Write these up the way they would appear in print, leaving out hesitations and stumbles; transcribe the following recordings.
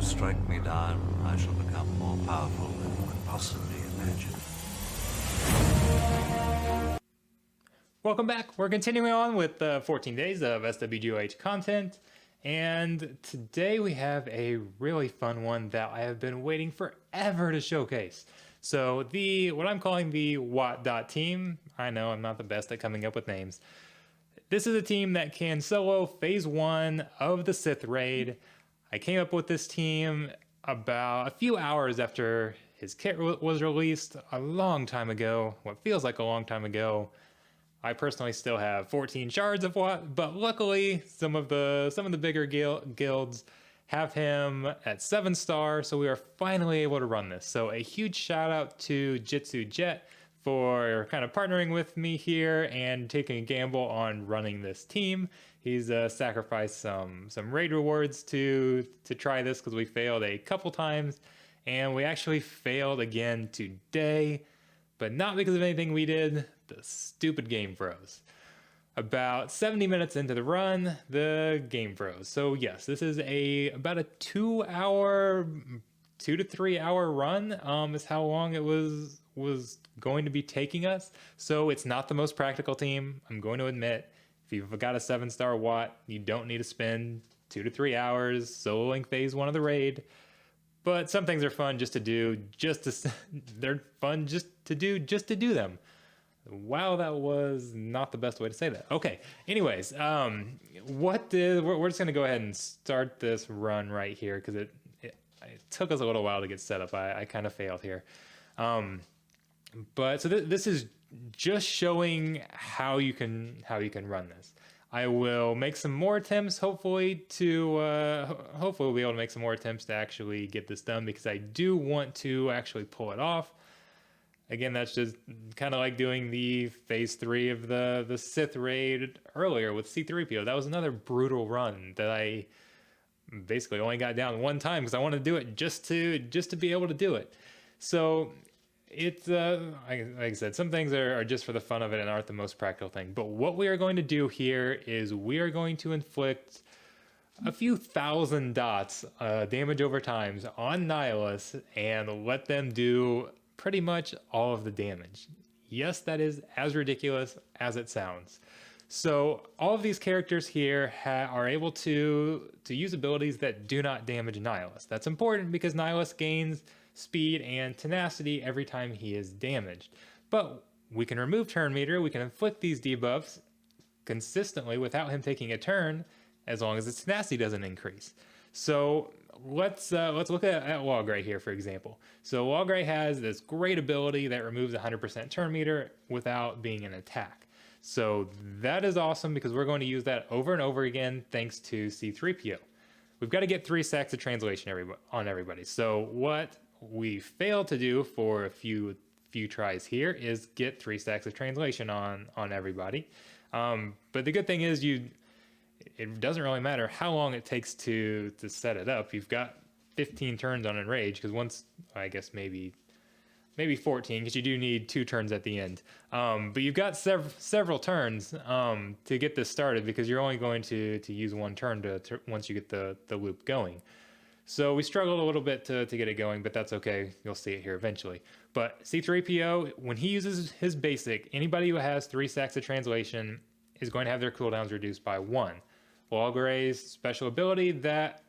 strike me down, I shall become more powerful than you could possibly imagine. Welcome back. We're continuing on with 14 days of SWGOH content, and today we have a really fun one that I have been waiting forever to showcase. So what I'm calling the Wat team. I know I'm not the best at coming up with names. This is a team that can solo Phase 1 of the Sith Raid. I came up with this team about a few hours after his kit was released a long time ago, what feels like a long time ago. I personally still have 14 shards of Wat, but luckily some of the bigger guilds have him at 7-star, so we are finally able to run this. So a huge shout out to Jitsu Jet for kind of partnering with me here and taking a gamble on running this team. He's sacrificed some raid rewards to try this because we failed a couple times, and we actually failed again today, but not because of anything we did. The stupid game froze. About 70 minutes into the run, the game froze. So yes, this is about a 2 to 3 hour run is how long it was going to be taking us. So it's not the most practical team, I'm going to admit. If you've got a 7-star Wat, you don't need to spend 2 to 3 hours soloing Phase 1 of the raid. But some things are fun just to do, they're fun just to do them. Wow, that was not the best way to say that. Okay, anyways, we're just gonna go ahead and start this run right here because it took us a little while to get set up. I kind of failed here. But so this is just showing how you can run this. I will make some more attempts, hopefully we'll be able to make some more attempts to actually get this done, because I do want to actually pull it off. Again, that's just kind of like doing the Phase 3 of the Sith Raid earlier with C3PO. That was another brutal run that I basically only got down one time because I wanted to do it just to be able to do it. So it's like I said, some things are just for the fun of it and aren't the most practical thing. But what we are going to do here is we are going to inflict a few thousand dots damage over times on Nihilists and let them do pretty much all of the damage. Yes, that is as ridiculous as it sounds. So all of these characters here are able to use abilities that do not damage Nihilist. That's important because Nihilist gains speed and tenacity every time he is damaged. But we can remove turn meter, we can inflict these debuffs consistently without him taking a turn, as long as his tenacity doesn't increase. So let's look at Logray here, for example. So Logray has this great ability that removes 100% turn meter without being an attack. So that is awesome because we're going to use that over and over again thanks to C3PO. We've got to get 3 stacks of translation on everybody. So what we failed to do for a few tries here is get 3 stacks of translation on everybody. But the good thing is it doesn't really matter how long it takes to set it up. You've got 15 turns on Enrage, because once, I guess maybe 14, because you do need 2 turns at the end. But you've got several turns to get this started, because you're only going to use 1 turn to once you get the loop going. So we struggled a little bit to get it going, but that's okay. You'll see it here eventually. But C3PO, when he uses his basic, anybody who has 3 stacks of translation is going to have their cooldowns reduced by 1. Logray's special ability that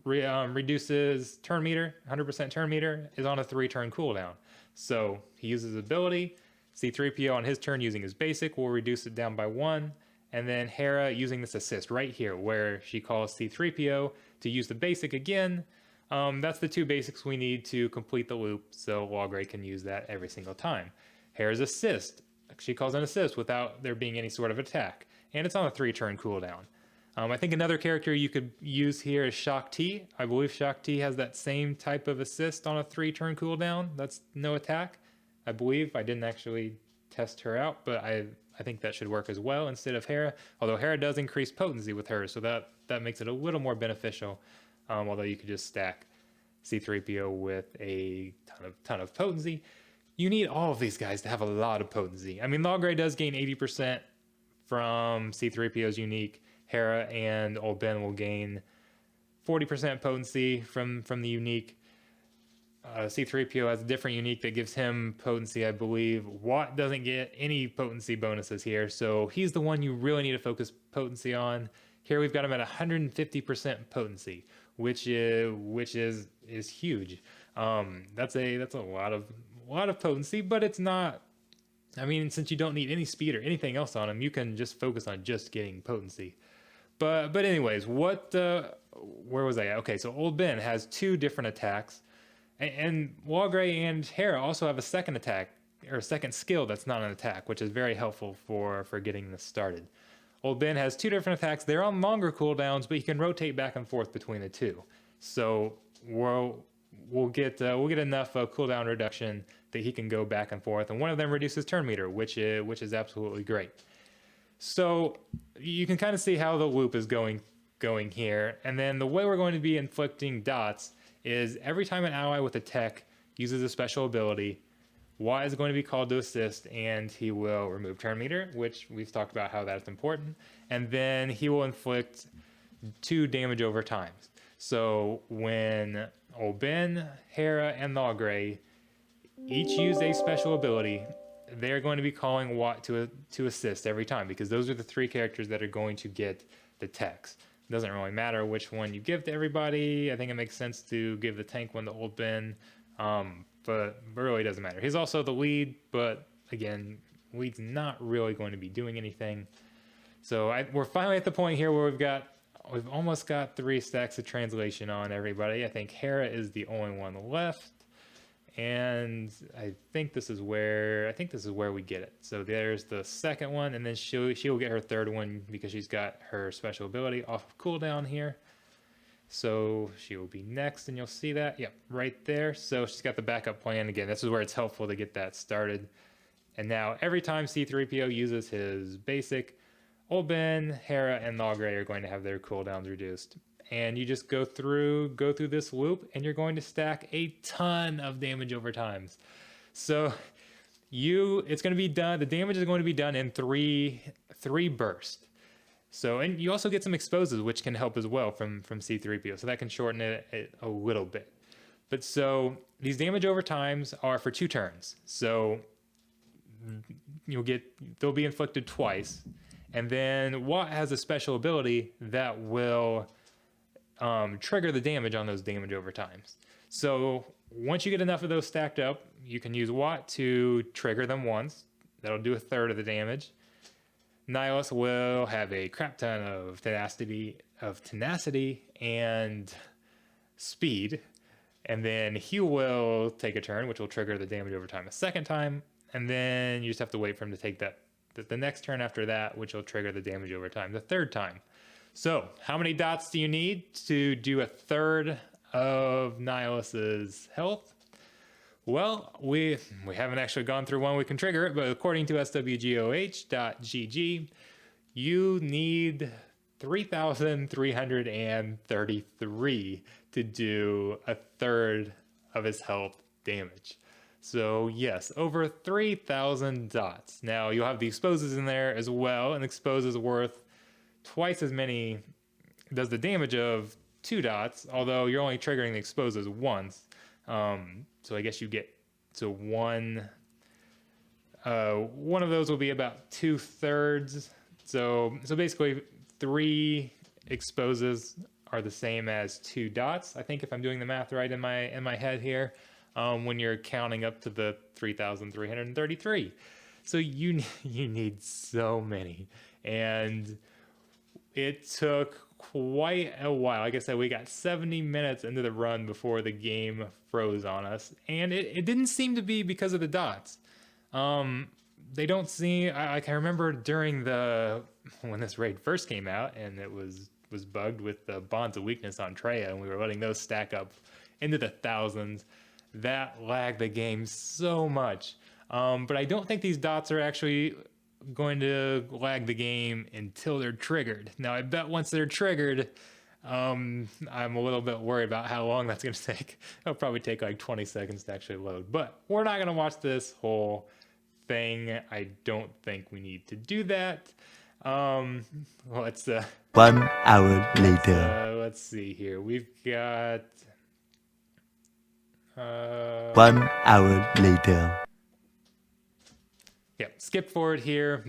reduces turn meter, 100% turn meter, is on a 3-turn cooldown. So he uses ability, C3PO on his turn using his basic will reduce it down by 1, and then Hera using this assist right here where she calls C3PO to use the basic again. That's the 2 basics we need to complete the loop, so Logray can use that every single time. Hera's assist, she calls an assist without there being any sort of attack, and it's on a 3-turn cooldown. I think another character you could use here is Shaak Ti. I believe Shaak Ti has that same type of assist on a 3-turn cooldown. That's no attack, I believe. I didn't actually test her out, but I think that should work as well instead of Hera. Although Hera does increase potency with her, so that makes it a little more beneficial. Although you could just stack C3PO with a ton of potency. You need all of these guys to have a lot of potency. I mean, Logray does gain 80% from C3PO's unique. Hera and Old Ben will gain 40% potency from the unique. C3PO has a different unique that gives him potency, I believe. Wat doesn't get any potency bonuses here, so he's the one you really need to focus potency on. Here we've got him at 150% potency, which is huge. That's a lot of potency, but it's not. I mean, since you don't need any speed or anything else on him, you can just focus on just getting potency. But anyways, where was I at? Okay, so Old Ben has 2 different attacks. And Walgray and Hera also have a second attack, or a second skill that's not an attack, which is very helpful for getting this started. Old Ben has 2 different attacks. They're on longer cooldowns, but he can rotate back and forth between the 2. So we'll get enough cooldown reduction that he can go back and forth. And one of them reduces turn meter, which is absolutely great. So you can kind of see how the loop is going here. And then the way we're going to be inflicting dots is every time an ally with a tech uses a special ability, Y is going to be called to assist, and he will remove turn meter, which we've talked about how that's important, and then he will inflict 2 damage over time. So when Old Ben, Hera, and Walgray each use a special ability, they're going to be calling Wat to assist every time, because those are the 3 characters that are going to get the techs. Doesn't really matter which one you give to everybody. I think it makes sense to give the tank one to Old Ben, but really doesn't matter. He's also the lead, but again, lead's not really going to be doing anything. So we're finally at the point here where we've almost got 3 stacks of translation on everybody. I think Hera is the only one left, and I think this is where we get it. So there's the second one, and then she'll get her third one because she's got her special ability off of cooldown here. So she will be next, and you'll see that. Yep, right there. So she's got the backup plan. Again, this is where it's helpful to get that started. And now every time C3PO uses his basic, Old Ben, Hera, and Walgray are going to have their cooldowns reduced. And you just go through this loop, and you're going to stack a ton of damage over times. So it's going to be done. The damage is going to be done in three bursts. So, and you also get some exposes, which can help as well from C3PO. So that can shorten it a little bit. But so these damage over times are for 2 turns. So they'll be inflicted twice. And then Wat has a special ability that will trigger the damage on those damage over times. So once you get enough of those stacked up, you can use Wat to trigger them once. That'll do 1/3 of the damage. Nihilus will have a crap ton of tenacity and speed, and then he will take a turn, which will trigger the damage over time a second time, and then you just have to wait for him to take the next turn after that, which will trigger the damage over time the 3rd time. So how many dots do you need to do 1/3 of Nihilus's health? Well, we haven't actually gone through one we can trigger it, but according to swgoh.gg, you need 3,333 to do 1/3 of his health damage. So yes, over 3,000 dots. Now you'll have the exposes in there as well, and expose is worth twice as many, does the damage of 2 dots, although you're only triggering the exposes once. So I guess you get to one of those will be about 2/3. So basically 3 exposes are the same as 2 dots. I think if I'm doing the math right in my head here, when you're counting up to the 3,333. So you need so many, and it took quite a while. Like I said, we got 70 minutes into the run before the game froze on us, and it didn't seem to be because of the dots. They don't seem. I can remember during when this raid first came out, and it was bugged with the bonds of weakness on Traya, and we were letting those stack up into the thousands. That lagged the game so much. But I don't think these dots are actually going to lag the game until they're triggered. Now, I bet once they're triggered, I'm a little bit worried about how long that's going to take. It'll probably take like 20 seconds to actually load. But we're not going to watch this whole thing. I don't think we need to do that. Let's 1 hour later. let's see here. We've got 1 hour later. yeah, skip forward here.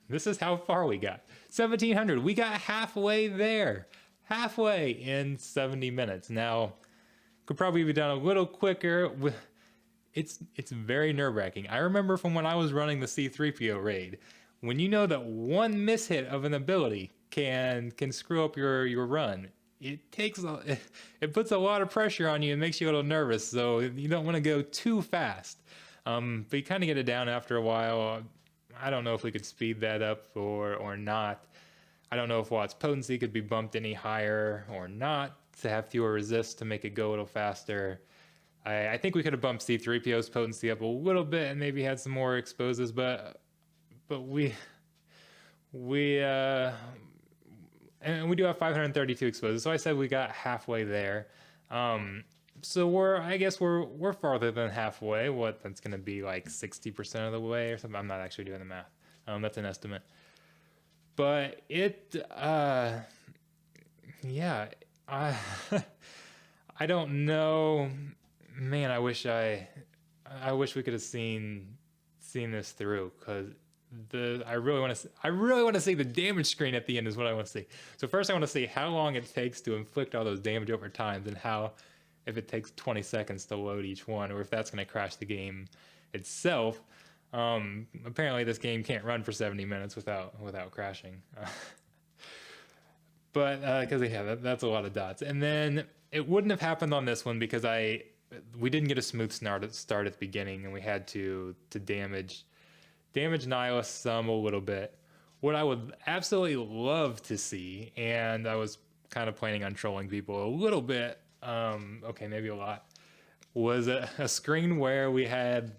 This is how far we got. 1700. We got halfway there. Halfway in 70 minutes. Now, could probably be done a little quicker. It's very nerve-wracking. I remember from when I was running the C3PO raid, when you know that one mishit of an ability can screw up your run, it puts a lot of pressure on you and makes you a little nervous. So you don't want to go too fast. But you kind of get it down after a while. I don't know if we could speed that up or not. I don't know if Wat's potency could be bumped any higher or not to have fewer resists to make it go a little faster. I think we could have bumped C3PO's potency up a little bit and maybe had some more exposes, but we and we do have 532 exposes, so I said we got halfway there. So I guess we're farther than halfway. What, that's gonna be like 60% of the way or something. I'm not actually doing the math. That's an estimate. But yeah, I don't know. Man, I wish we could have seen this through, because I really want to see the damage screen at the end is what I want to see. So first I want to see how long it takes to inflict all those damage over time, and if it takes 20 seconds to load each one, or if that's going to crash the game itself. Apparently this game can't run for 70 minutes without crashing. But because yeah, that's a lot of dots. And then it wouldn't have happened on this one because we didn't get a smooth start at the beginning, and we had to damage Nihilus some a little bit. What I would absolutely love to see, and I was kind of planning on trolling people a little bit, okay, maybe a lot, was a screen where we had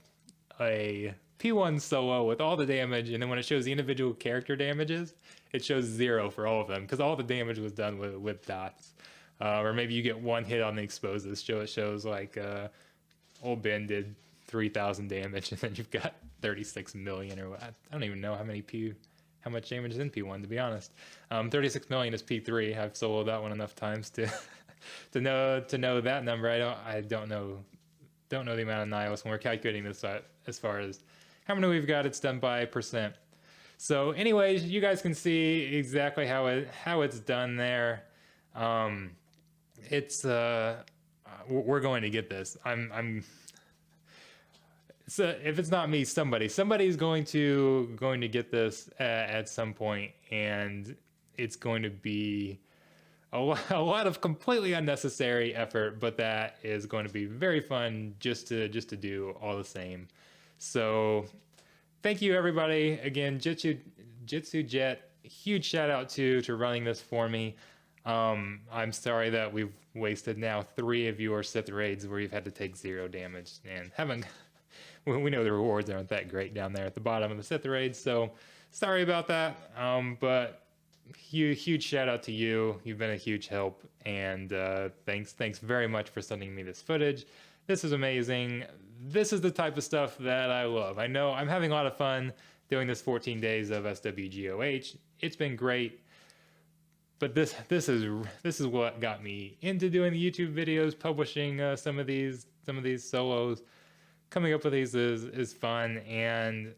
a P1 solo with all the damage, and then when it shows the individual character damages, it shows 0 for all of them, because all the damage was done with dots. Or maybe you get one hit on the exposes. It shows like old Ben did 3,000 damage, and then you've got 36 million, or I don't even know how much damage is in P1, to be honest. 36 million is P3. I've soloed that one enough times to know that number. I don't know the amount of Nihilus when we're calculating this as far as how many we've got. It's done by percent. So anyways, you guys can see exactly how it's done there. We're going to get this. So if it's not me, somebody's going to get this at some point, and it's going to be a lot of completely unnecessary effort, but that is going to be very fun just to do all the same. So thank you everybody again. Jitsu Jet, huge shout out to running this for me. I'm sorry that we've wasted now 3 of your Sith raids where you've had to take 0 damage, and we know the rewards aren't that great down there at the bottom of the Sith raids, so sorry about that. But huge shout out to you. You've been a huge help, and thanks very much for sending me this footage. This is amazing. This is the type of stuff that I love. I know I'm having a lot of fun doing this 14 days of SWGOH. It's been great. But this is what got me into doing the YouTube videos, publishing some of these solos. Coming up with these is fun, and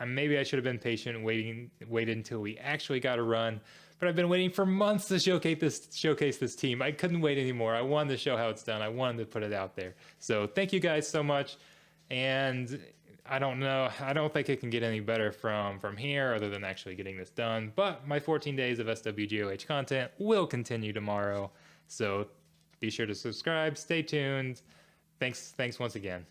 maybe I should have been patient, waited until we actually got a run. But I've been waiting for months to showcase this team. I couldn't wait anymore. I wanted to show how it's done. I wanted to put it out there. So thank you guys so much. And I don't know. I don't think it can get any better from here other than actually getting this done. But my 14 days of SWGOH content will continue tomorrow. So be sure to subscribe. Stay tuned. Thanks once again.